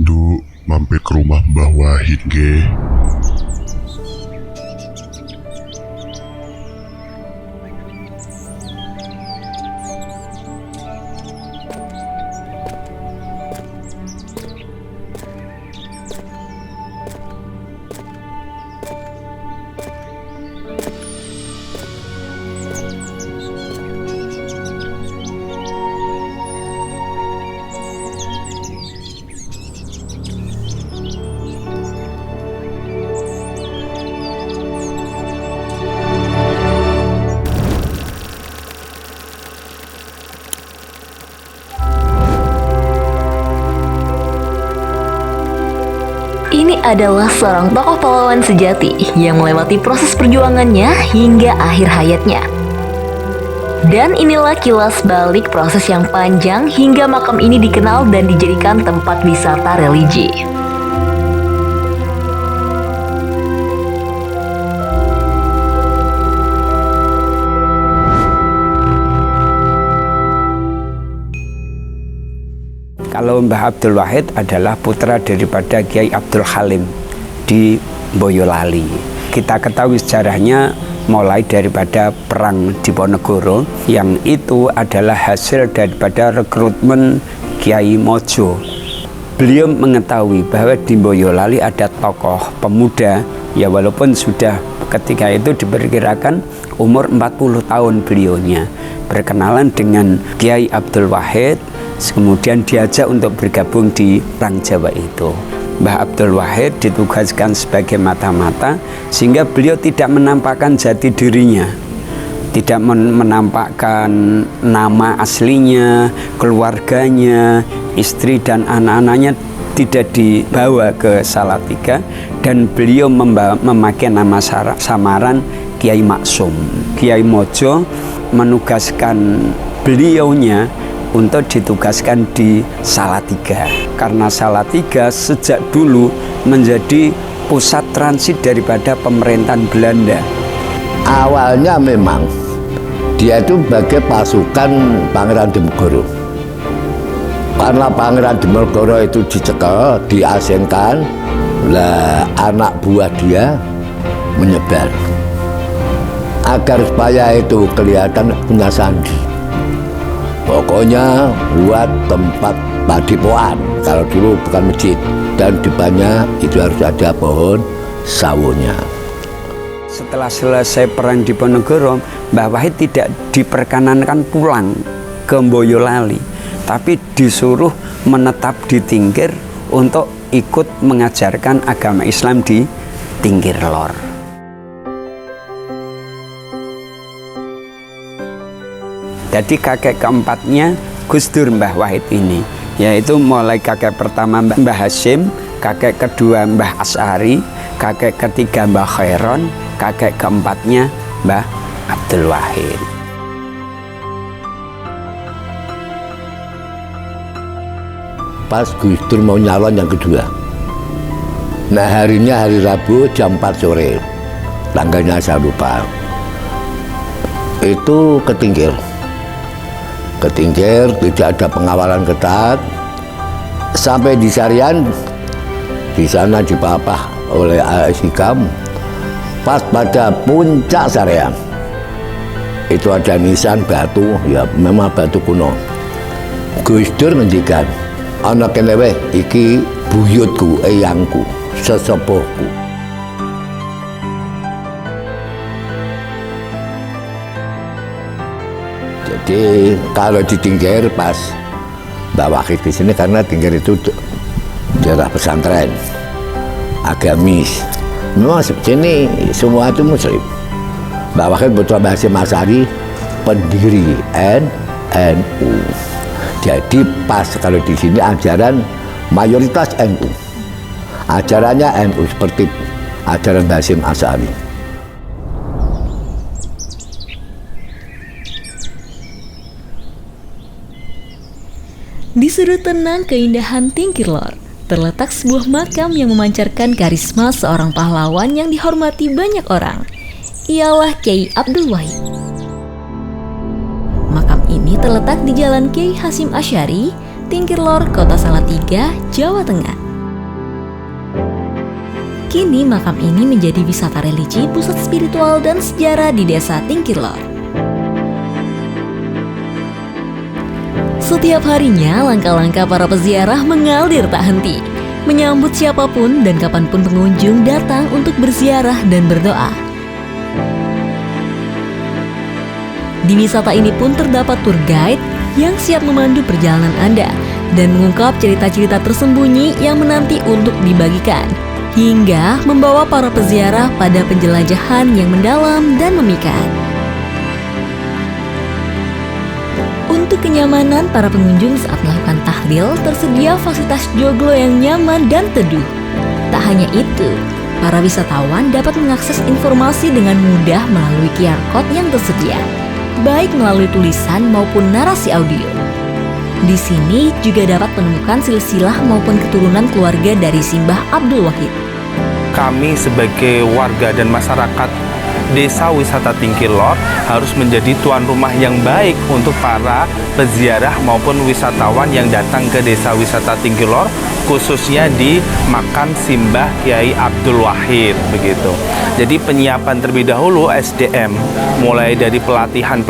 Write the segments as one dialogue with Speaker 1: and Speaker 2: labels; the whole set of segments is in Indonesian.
Speaker 1: Ndu mampir ke rumah Mbah Wahid nggih.
Speaker 2: Ini adalah seorang tokoh pahlawan sejati yang melewati proses perjuangannya hingga akhir hayatnya. Dan inilah kilas balik proses yang panjang hingga makam ini dikenal dan dijadikan tempat wisata religi.
Speaker 3: Kalau Mbah Abdul Wahid adalah putra daripada Kiai Abdul Halim di Boyolali. Kita ketahui sejarahnya mulai daripada perang Diponegoro yang itu adalah hasil daripada rekrutmen Kiai Mojo. Beliau mengetahui bahwa di Boyolali ada tokoh pemuda, ya walaupun sudah ketika itu diperkirakan umur 40 tahun beliaunya, berkenalan dengan Kiai Abdul Wahid. Kemudian diajak untuk bergabung di Perang Jawa itu. Mbah Abdul Wahid ditugaskan sebagai mata-mata sehingga beliau tidak menampakkan jati dirinya, tidak menampakkan nama aslinya, keluarganya, istri dan anak-anaknya tidak dibawa ke Salatiga, dan beliau memakai nama samaran Kiai Maksum. Kiai Mojo menugaskan beliaunya untuk ditugaskan di Salatiga, karena Salatiga sejak dulu menjadi pusat transit daripada pemerintahan Belanda.
Speaker 4: Awalnya memang dia itu sebagai pasukan Pangeran Diponegoro. Karena Pangeran Diponegoro itu dicekal, diasingkan, lah anak buah dia menyebar agar supaya itu kelihatan punya sandi. Pokoknya buat tempat padipoan, kalau dulu bukan masjid, dan di depannya itu harus ada pohon sawonya.
Speaker 3: Setelah selesai perang Diponegoro, Mbah Wahid tidak diperkenankan pulang ke Boyolali, tapi disuruh menetap di Tingkir untuk ikut mengajarkan agama Islam di Tingkir Lor. Jadi kakek keempatnya Gus Dur Mbah Wahid ini, yaitu mulai kakek pertama Mbah Hasyim, kakek kedua Mbah Asy'ari, kakek ketiga Mbah Khairon, kakek keempatnya Mbah Abdul Wahid.
Speaker 4: Pas Gus Dur mau nyalon yang kedua, nah harinya hari Rabu jam 4 sore, tanggalnya saya lupa, itu ke Tingkir. Tidak ada pengawalan ketat, sampai di Sarian, di sana dipapah oleh AS Hikam. Pas pada puncak Sarian itu ada nisan batu, ya memang batu kuno. Gus Dur ngendikan, ana kene weh iki buyutku, eyangku, sesepuhku. Jadi kalau di Tingkir pas Mbah Wahid di sini, karena Tingkir itu daerah pesantren agamis. Memang sini semua itu Muslim. Mbah Wahid Putra Mbah Hasyim Asy'ari pendiri NU. Jadi pas kalau di sini ajaran mayoritas NU. Ajarannya NU seperti ajaran Mbah Hasyim Asy'ari.
Speaker 2: Di sudut tenang keindahan Tingkir Lor, terletak sebuah makam yang memancarkan karisma seorang pahlawan yang dihormati banyak orang. Ialah Kiai Abdul Wahid. Makam ini terletak di Jalan Kiai Hasyim Asy'ari, Tingkir Lor, Kota Salatiga, Jawa Tengah. Kini makam ini menjadi wisata religi, pusat spiritual dan sejarah di desa Tingkirlor. Setiap harinya langkah-langkah para peziarah mengalir tak henti, menyambut siapapun dan kapanpun pengunjung datang untuk berziarah dan berdoa. Di wisata ini pun terdapat tour guide yang siap memandu perjalanan Anda dan mengungkap cerita-cerita tersembunyi yang menanti untuk dibagikan, hingga membawa para peziarah pada penjelajahan yang mendalam dan memikat. Untuk kenyamanan para pengunjung saat melakukan tahlil, tersedia fasilitas joglo yang nyaman dan teduh. Tak hanya itu, para wisatawan dapat mengakses informasi dengan mudah melalui QR Code yang tersedia, baik melalui tulisan maupun narasi audio. Di sini juga dapat menemukan silsilah maupun keturunan keluarga dari Simbah Abdul Wahid.
Speaker 5: Kami sebagai warga dan masyarakat Desa Wisata Tingkirlor harus menjadi tuan rumah yang baik untuk para peziarah maupun wisatawan yang datang ke Desa Wisata Tingkirlor, khususnya di makam Simbah Kiai Abdul Wahid begitu. Jadi penyiapan terlebih dahulu SDM, mulai dari pelatihan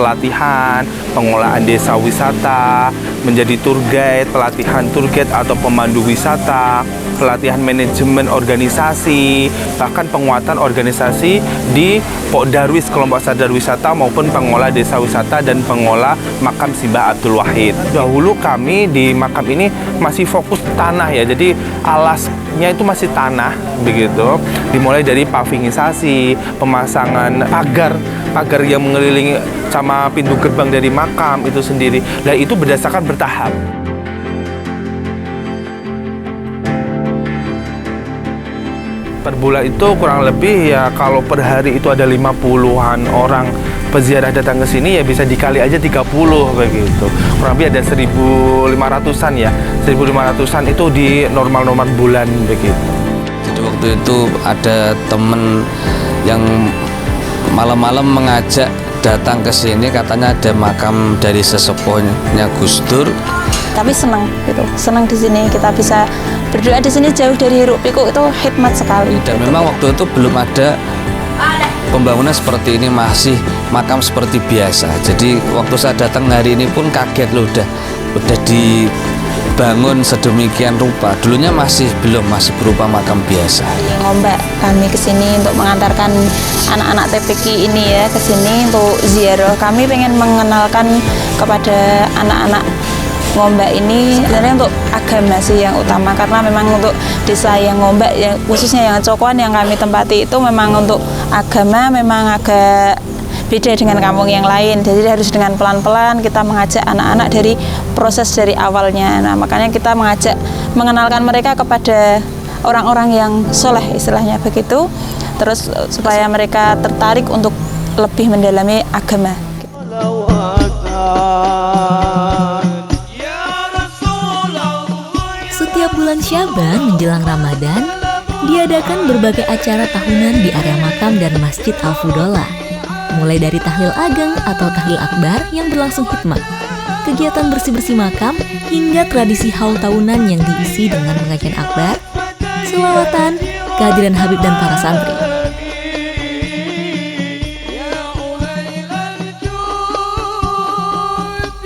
Speaker 5: pengolahan desa wisata, menjadi tour guide, pelatihan tour guide atau pemandu wisata, pelatihan manajemen organisasi, bahkan penguatan organisasi di Pokdarwis, kelompok sadar wisata maupun pengolah desa wisata dan pengolah makam Simbah Abdul Wahid. Dahulu kami di makam ini masih fokus tanah ya, jadi alasnya itu masih tanah begitu. Dimulai dari pavingisasi, pemasangan pagar yang mengelilingi sama pintu gerbang dari makam itu sendiri. Nah itu berdasarkan bertahap. Per bulan itu kurang lebih ya kalau per hari itu ada 50-an orang peziarah datang ke sini ya bisa dikali aja 30 begitu. Kurang lebih ada 1.500-an ya. 1.500-an itu di normal-normal bulan begitu.
Speaker 6: Jadi waktu itu ada temen yang malam-malam mengajak datang ke sini, katanya ada makam dari sesepuhnya Gus Dur.
Speaker 7: Kami senang gitu, senang di sini kita bisa berdoa di sini jauh dari hiruk pikuk, itu hikmat sekali.
Speaker 6: Dan
Speaker 7: gitu.
Speaker 6: memang waktu itu belum ada pembangunan seperti ini, masih makam seperti biasa. Jadi waktu saya datang hari ini pun kaget loh, udah dibangun sedemikian rupa. Dulunya masih berupa makam biasa.
Speaker 7: Ngombak kami ke sini untuk mengantarkan anak-anak TPQ ini ya ke sini untuk ziarah. Kami pengen mengenalkan kepada anak-anak Ngombak ini sebenarnya untuk agama sih yang utama, karena memang untuk desa yang Ngombak, yang khususnya yang Cokoan yang kami tempati itu memang untuk agama memang agak beda dengan kampung yang lain. Jadi harus dengan pelan-pelan kita mengajak anak-anak dari proses dari awalnya. Nah makanya kita mengenalkan mereka kepada orang-orang yang soleh istilahnya begitu, terus supaya mereka tertarik untuk lebih mendalami agama.
Speaker 2: Setiap bulan Syaban menjelang Ramadan, diadakan berbagai acara tahunan di area makam dan Masjid Al-Fudola. Mulai dari tahlil ageng atau tahlil akbar yang berlangsung hikmat, kegiatan bersih-bersih makam, hingga tradisi haul tahunan yang diisi dengan pengajian akbar, selawatan, kehadiran Habib dan para santri.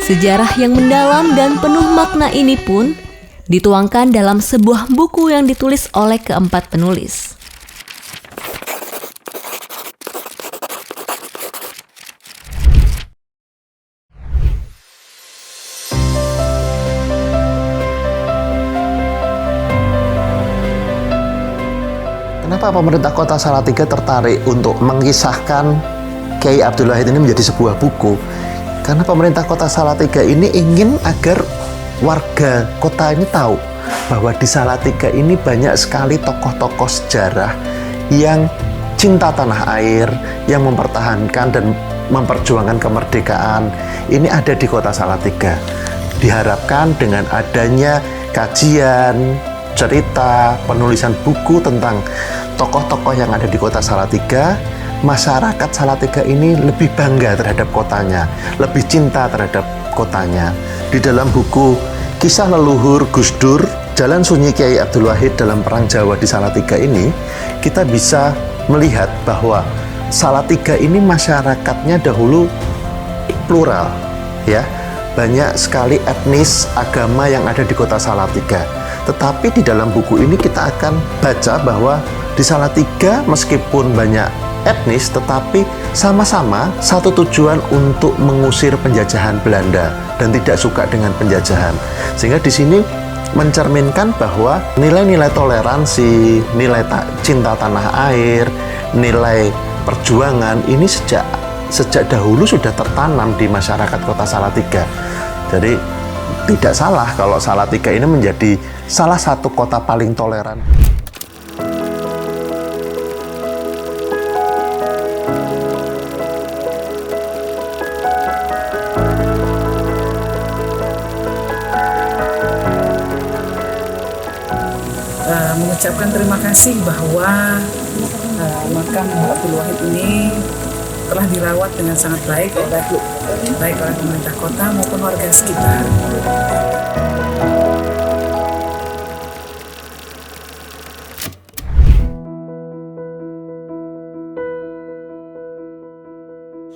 Speaker 2: Sejarah yang mendalam dan penuh makna ini pun dituangkan dalam sebuah buku yang ditulis oleh keempat penulis.
Speaker 8: Kenapa pemerintah Kota Salatiga tertarik untuk mengisahkan Kiai Abdul Wahid ini menjadi sebuah buku? Karena pemerintah Kota Salatiga ini ingin agar warga kota ini tahu bahwa di Salatiga ini banyak sekali tokoh-tokoh sejarah yang cinta tanah air, yang mempertahankan dan memperjuangkan kemerdekaan. Ini ada di Kota Salatiga. Diharapkan dengan adanya kajian, cerita, penulisan buku tentang tokoh-tokoh yang ada di Kota Salatiga, masyarakat Salatiga ini lebih bangga terhadap kotanya, lebih cinta terhadap kotanya. Di dalam buku kisah leluhur Gus Dur, Jalan Sunyi Kiai Abdul Wahid dalam Perang Jawa di Salatiga ini, kita bisa melihat bahwa Salatiga ini masyarakatnya dahulu plural, ya. Banyak sekali etnis, agama yang ada di kota Salatiga. Tetapi di dalam buku ini kita akan baca bahwa di Salatiga meskipun banyak etnis, tetapi sama-sama satu tujuan untuk mengusir penjajahan Belanda dan tidak suka dengan penjajahan. Sehingga di sini mencerminkan bahwa nilai-nilai toleransi, nilai cinta tanah air, nilai perjuangan ini sejak dahulu sudah tertanam di masyarakat kota Salatiga. Jadi tidak salah kalau Salatiga ini menjadi salah satu kota paling toleran.
Speaker 9: Mengucapkan terima kasih bahwa makam Abdul Wahid ini telah dirawat dengan sangat baik oleh pemerintah kota maupun warga sekitar.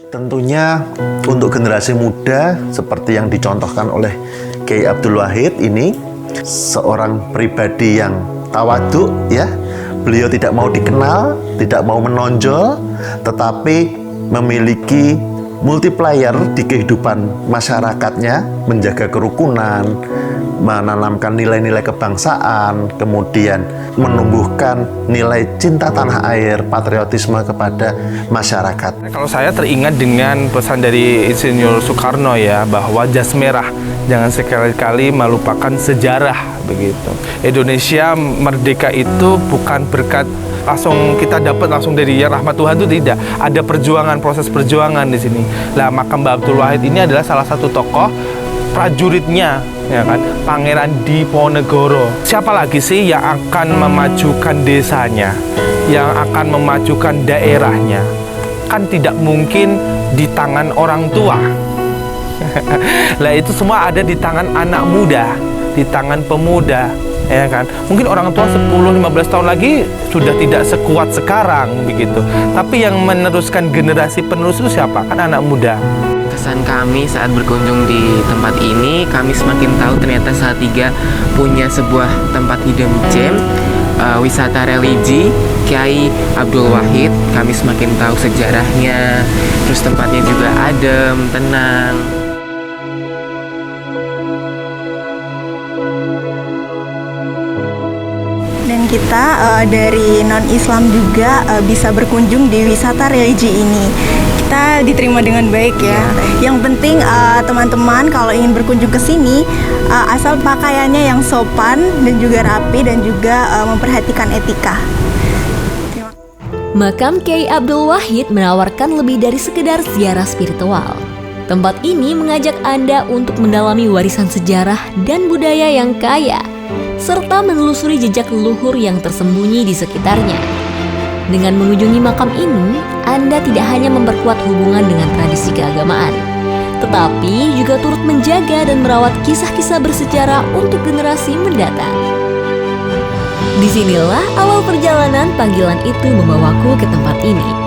Speaker 8: Tentunya untuk generasi muda seperti yang dicontohkan oleh Kiai Abdul Wahid ini, seorang pribadi yang tawadhu, ya. Beliau tidak mau dikenal, tidak mau menonjol, tetapi memiliki multiplier di kehidupan masyarakatnya, menjaga kerukunan, menanamkan nilai-nilai kebangsaan, kemudian menumbuhkan nilai cinta tanah air, patriotisme kepada masyarakat.
Speaker 5: Kalau saya teringat dengan pesan dari Insinyur Soekarno ya, bahwa jas merah jangan sekali-kali melupakan sejarah begitu. Indonesia merdeka itu bukan berkat langsung kita dapat langsung dari rahmat Tuhan, itu tidak. Ada perjuangan, proses perjuangan di sini. Lah makam Mbah Abdul Wahid ini adalah salah satu tokoh prajuritnya, ya kan, Pangeran Diponegoro. Siapa lagi sih yang akan memajukan desanya, yang akan memajukan daerahnya? Kan tidak mungkin di tangan orang tua. Lah itu semua ada di tangan anak muda, di tangan pemuda, ya kan. Mungkin orang tua 10-15 tahun lagi sudah tidak sekuat sekarang begitu. Tapi yang meneruskan generasi penerus itu siapa? Kan anak muda.
Speaker 10: Kesan kami saat berkunjung di tempat ini, kami semakin tahu ternyata Salatiga punya sebuah tempat hidden gem, wisata religi Kiai Abdul Wahid. Kami semakin tahu sejarahnya, terus tempatnya juga adem, tenang.
Speaker 11: Dan kita dari non-Islam juga bisa berkunjung di wisata religi ini. Kita diterima dengan baik ya. Yang penting teman-teman kalau ingin berkunjung ke sini, asal pakaiannya yang sopan dan juga rapi dan juga memperhatikan etika.
Speaker 2: Makam Kiai Abdul Wahid menawarkan lebih dari sekedar ziarah spiritual. Tempat ini mengajak Anda untuk mendalami warisan sejarah dan budaya yang kaya, serta menelusuri jejak leluhur yang tersembunyi di sekitarnya. Dengan mengunjungi makam ini, Anda tidak hanya memperkuat hubungan dengan tradisi keagamaan, tetapi juga turut menjaga dan merawat kisah-kisah bersejarah untuk generasi mendatang. Disinilah awal perjalanan panggilan itu membawaku ke tempat ini.